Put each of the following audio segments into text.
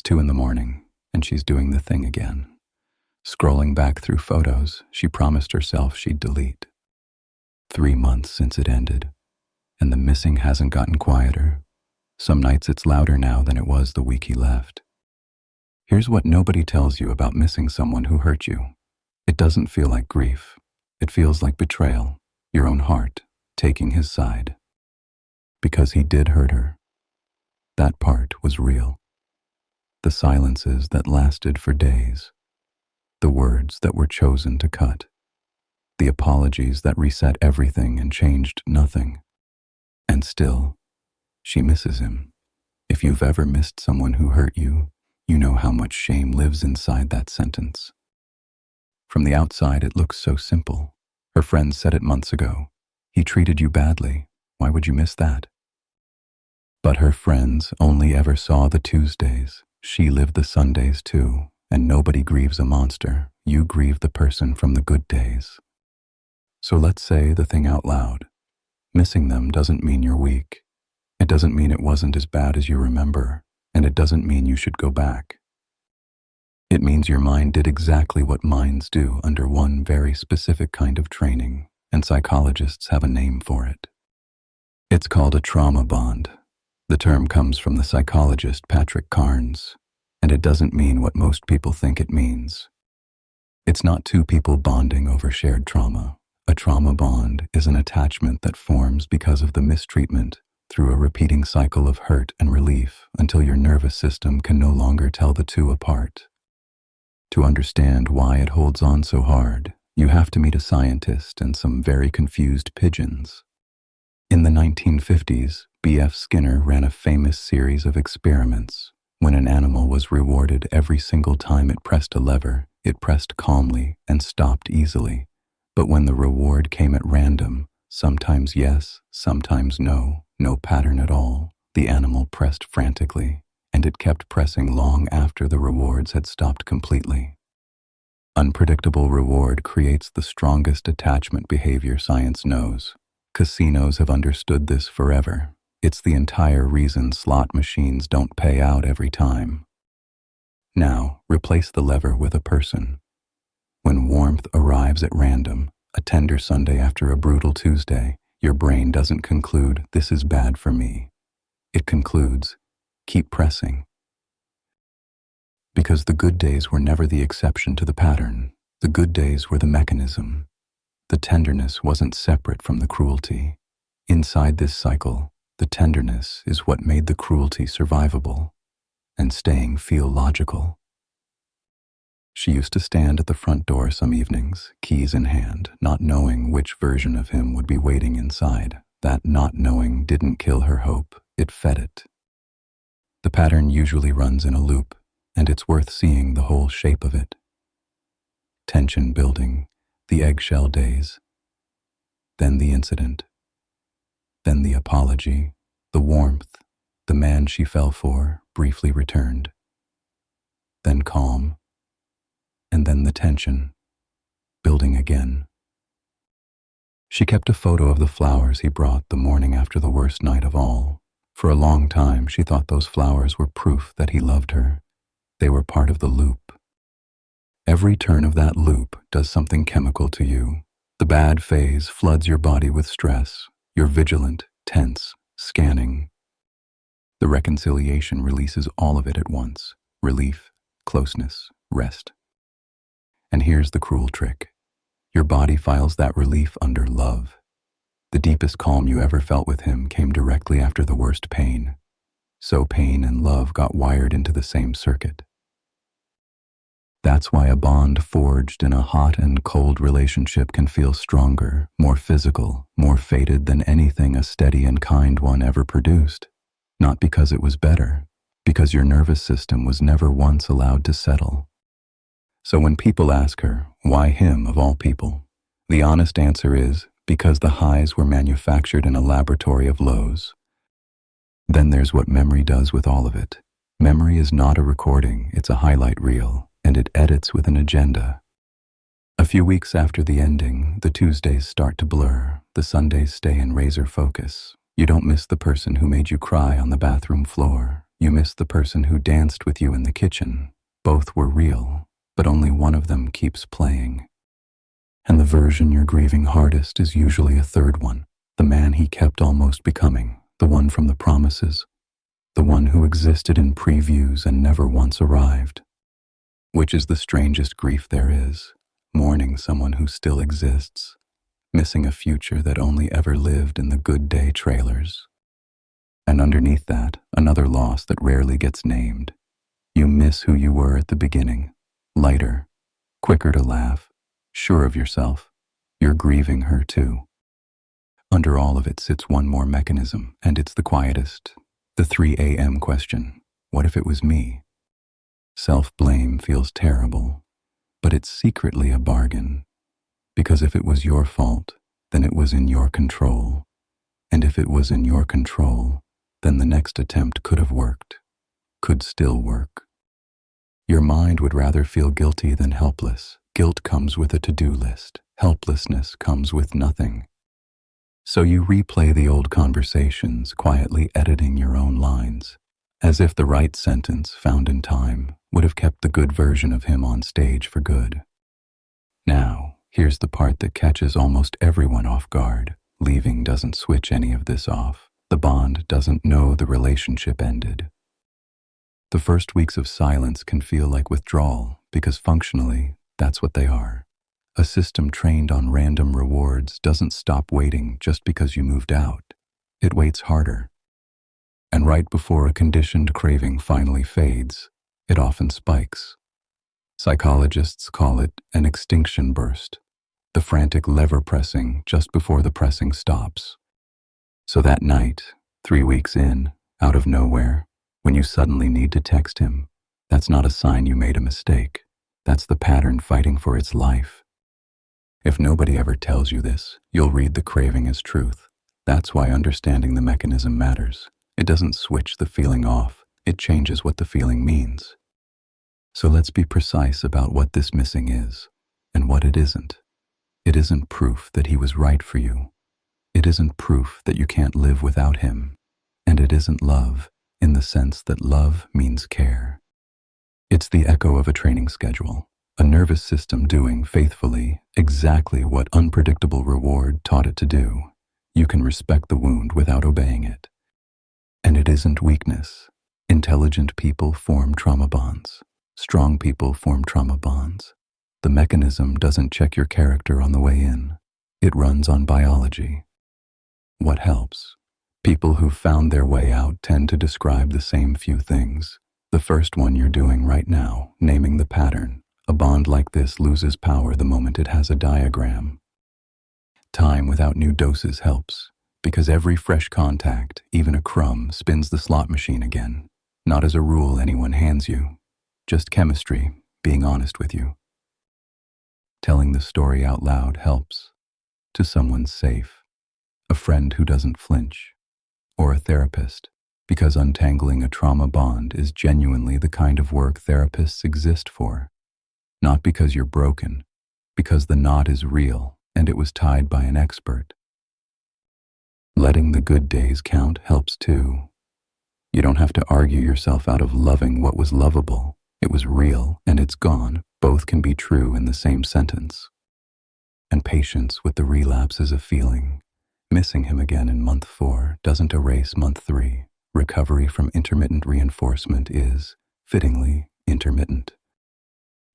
2 in the morning, and she's doing the thing again. Scrolling back through photos she promised herself she'd delete. 3 months since it ended, and the missing hasn't gotten quieter. Some nights it's louder now than it was the week he left. Here's what nobody tells you about missing someone who hurt you. It doesn't feel like grief. It feels like betrayal, your own heart taking his side. Because he did hurt her. That part was real. The silences that lasted for days. The words that were chosen to cut. The apologies that reset everything and changed nothing. And still, she misses him. If you've ever missed someone who hurt you, you know how much shame lives inside that sentence. From the outside, it looks so simple. Her friends said it months ago. He treated you badly. Why would you miss that? But her friends only ever saw the Tuesdays. She lived the Sundays too, and nobody grieves a monster. You grieve the person from the good days. So let's say the thing out loud. Missing them doesn't mean you're weak. It doesn't mean it wasn't as bad as you remember, and it doesn't mean you should go back. It means your mind did exactly what minds do under one very specific kind of training, and psychologists have a name for it. It's called a trauma bond. The term comes from the psychologist Patrick Carnes, and it doesn't mean what most people think it means. It's not two people bonding over shared trauma. A trauma bond is an attachment that forms because of the mistreatment through a repeating cycle of hurt and relief until your nervous system can no longer tell the two apart. To understand why it holds on so hard, you have to meet a scientist and some very confused pigeons. In the 1950s, B.F. Skinner ran a famous series of experiments. When an animal was rewarded every single time it pressed a lever, it pressed calmly and stopped easily. But when the reward came at random, sometimes yes, sometimes no pattern at all, the animal pressed frantically, and it kept pressing long after the rewards had stopped completely. Unpredictable reward creates the strongest attachment behavior science knows. Casinos have understood this forever. It's the entire reason slot machines don't pay out every time. Now, replace the lever with a person. When warmth arrives at random, a tender Sunday after a brutal Tuesday, your brain doesn't conclude, "This is bad for me." It concludes, "Keep pressing." Because the good days were never the exception to the pattern. The good days were the mechanism. The tenderness wasn't separate from the cruelty. Inside this cycle, the tenderness is what made the cruelty survivable, and staying feel logical. She used to stand at the front door some evenings, keys in hand, not knowing which version of him would be waiting inside. That not knowing didn't kill her hope, it fed it. The pattern usually runs in a loop, and it's worth seeing the whole shape of it. Tension building, the eggshell days, then the incident, then the apology, the warmth, the man she fell for, briefly returned, then calm, and then the tension, building again. She kept a photo of the flowers he brought the morning after the worst night of all. For a long time, she thought those flowers were proof that he loved her. They were part of the loop. Every turn of that loop does something chemical to you. The bad phase floods your body with stress. You're vigilant, tense, scanning. The reconciliation releases all of it at once. Relief, closeness, rest. And here's the cruel trick. Your body files that relief under love. The deepest calm you ever felt with him came directly after the worst pain. So pain and love got wired into the same circuit. That's why a bond forged in a hot and cold relationship can feel stronger, more physical, more fated than anything a steady and kind one ever produced. Not because it was better, because your nervous system was never once allowed to settle. So when people ask her, why him of all people? The honest answer is, because the highs were manufactured in a laboratory of lows. Then there's what memory does with all of it. Memory is not a recording, it's a highlight reel, and it edits with an agenda. A few weeks after the ending, the Tuesdays start to blur, the Sundays stay in razor focus. You don't miss the person who made you cry on the bathroom floor. You miss the person who danced with you in the kitchen. Both were real, but only one of them keeps playing. And the version you're grieving hardest is usually a third one, the man he kept almost becoming, the one from the promises, the one who existed in previews and never once arrived. Which is the strangest grief there is, mourning someone who still exists, missing a future that only ever lived in the good day trailers. And underneath that, another loss that rarely gets named. You miss who you were at the beginning, lighter, quicker to laugh, sure of yourself. You're grieving her too. Under all of it sits one more mechanism, and it's the quietest. The 3 a.m. question. What if it was me? Self-blame feels terrible, but it's secretly a bargain. Because if it was your fault, then it was in your control. And if it was in your control, then the next attempt could have worked, could still work. Your mind would rather feel guilty than helpless. Guilt comes with a to-do list. Helplessness comes with nothing. So you replay the old conversations, quietly editing your own lines, as if the right sentence found in time would have kept the good version of him on stage for good. Now, here's the part that catches almost everyone off guard. Leaving doesn't switch any of this off. The bond doesn't know the relationship ended. The first weeks of silence can feel like withdrawal because functionally, that's what they are. A system trained on random rewards doesn't stop waiting just because you moved out. It waits harder. And right before a conditioned craving finally fades, it often spikes. Psychologists call it an extinction burst, the frantic lever pressing just before the pressing stops. So that night, 3 weeks in, out of nowhere, when you suddenly need to text him, that's not a sign you made a mistake. That's the pattern fighting for its life. If nobody ever tells you this, you'll read the craving as truth. That's why understanding the mechanism matters. It doesn't switch the feeling off. It changes what the feeling means. So let's be precise about what this missing is and what it isn't. It isn't proof that he was right for you. It isn't proof that you can't live without him. And it isn't love in the sense that love means care. It's the echo of a training schedule, a nervous system doing faithfully exactly what unpredictable reward taught it to do. You can respect the wound without obeying it. And it isn't weakness. Intelligent people form trauma bonds. Strong people form trauma bonds. The mechanism doesn't check your character on the way in. It runs on biology. What helps? People who've found their way out tend to describe the same few things. The first one you're doing right now, naming the pattern. A bond like this loses power the moment it has a diagram. Time without new doses helps, because every fresh contact, even a crumb, spins the slot machine again. Not as a rule anyone hands you, just chemistry, being honest with you. Telling the story out loud helps. To someone safe, a friend who doesn't flinch, or a therapist, because untangling a trauma bond is genuinely the kind of work therapists exist for. Not because you're broken, because the knot is real and it was tied by an expert. Letting the good days count helps too. You don't have to argue yourself out of loving what was lovable. It was real and it's gone. Both can be true in the same sentence. And patience with the relapse is a feeling. Missing him again in month 4 doesn't erase month 3. Recovery from intermittent reinforcement is, fittingly, intermittent.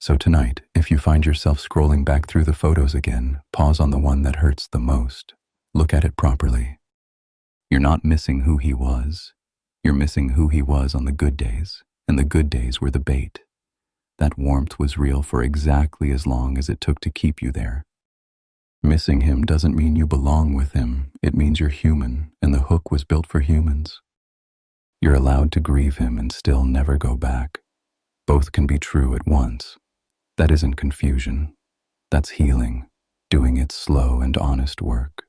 So tonight, if you find yourself scrolling back through the photos again, pause on the one that hurts the most. Look at it properly. You're not missing who he was. You're missing who he was on the good days, and the good days were the bait. That warmth was real for exactly as long as it took to keep you there. Missing him doesn't mean you belong with him. It means you're human, and the hook was built for humans. You're allowed to grieve him and still never go back. Both can be true at once. That isn't confusion. That's healing, doing its slow and honest work.